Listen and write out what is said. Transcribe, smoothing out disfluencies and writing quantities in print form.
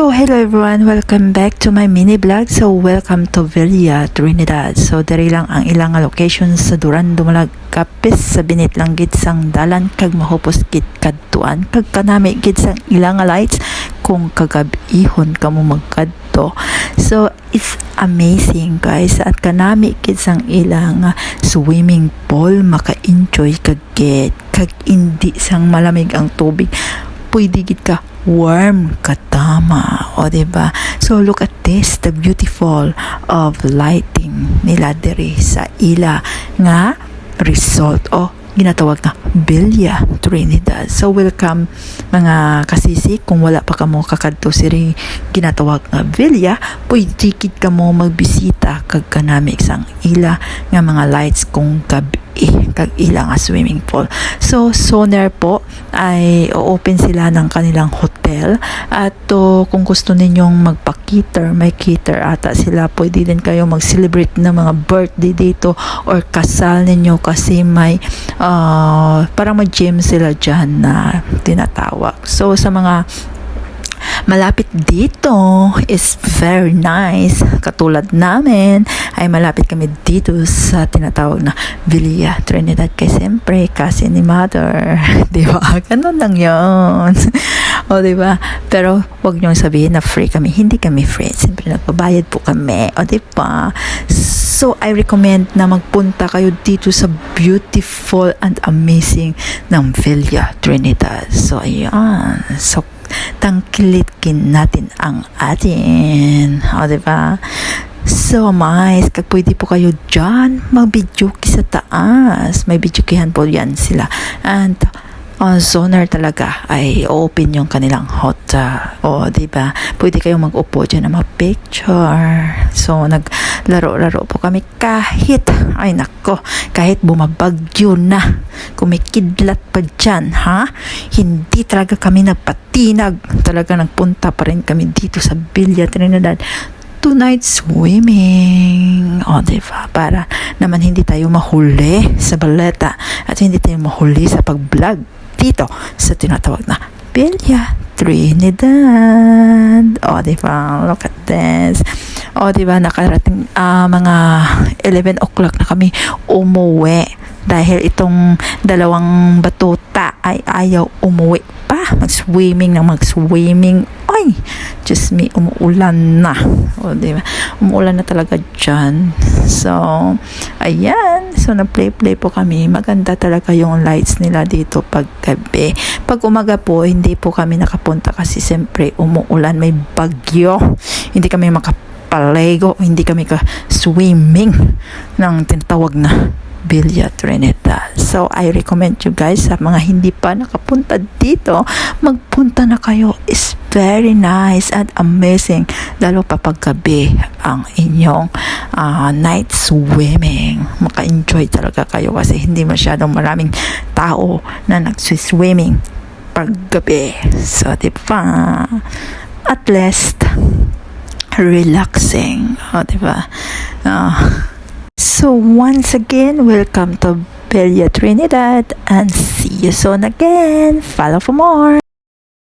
So hello everyone, welcome back to my mini vlog. So welcome to Villa Trinidad. So dari lang ang ilang locations sa Duran Dumalag kapis sa binit lang gid sang dalan kag mahupos gid kadtuan kag kanami gid sang ilang lights kung kagab-ihon kamo magkadto. So it's amazing guys at kanami gid sang ilang swimming pool maka-enjoy kag gid kag indi sang malamig ang tubig. Pwede gid ka warm katama, o diba? So look at this, the beautiful of lighting nila diri sa ila nga resort o ginatawag na Villa Trinidad. So welcome mga kasisi, kung wala pa kamo kakadto siri ginatawag nga villa, pwede gid kamo magbisita kag kanami sang ila nga mga lights kung gabi kag ila nga swimming pool. So sooner po ay open sila ng kanilang hotel at kung gusto ninyong magpa-cater, may cater ata sila, pwede din kayo mag-celebrate ng mga birthday dito or kasal ninyo kasi may parang may gym sila dyan na tinatawag. So sa mga malapit dito is very nice. Katulad namin ay malapit kami dito sa tinatawag na Villa Trinidad kay siyempre kasi ni mother. Diba? Ganun lang yun. O diba? Pero wag nyo sabihin na free kami. Hindi kami free. Siyempre nagbabayad po kami. O diba? So I recommend na magpunta kayo dito sa beautiful and amazing ng Villa Trinidad. So ayan. So tangkilikin natin ang atin. O, diba? So, mais, kag pwede po kayo dyan mag-video sa taas. May video po yan sila. And, zoner talaga ay open yung kanilang hotel. O, diba? Pwede kayong mag-upo dyan na mag-picture. So, naglaro-laro po kami kahit, ay nako, kahit bumabagyo na. Kung may kidlat pa dyan, ha? Hindi talaga kami nagpatinag. Talaga nagpunta pa rin kami dito sa Villa Trinidad. Tonight swimming. O, diba? Para naman hindi tayo mahuli sa baleta at hindi tayo mahuli sa pag-vlog dito sa tinatawag na Villa Trinidad. O, diba? Look at this. O, diba? Nakarating mga 11 o'clock na kami umuwi dahil itong dalawang batuta ay ayaw umuwi pa. Mag-swimming. Ay, just me, umuulan na. O, diba? Umuulan na talaga dyan. So, ayan. So, na-play po kami. Maganda talaga yung lights nila dito pag gabi. Pag umaga po, hindi po kami nakapunta kasi siyempre umuulan, may bagyo. Hindi kami makapalego, hindi kami ka-swimming ng tinatawag na Villa Trinidad. So, I recommend you guys sa mga hindi pa nakapunta dito, magpunta na kayo. It's very nice and amazing. Lalo pa paggabi ang inyong night swimming. Maka-enjoy talaga kayo kasi hindi masyadong maraming tao na nagsiswimming paggabi. So, diba? At least, relaxing. O, diba? So once again, welcome to Villa Trinidad and see you soon again. Follow for more.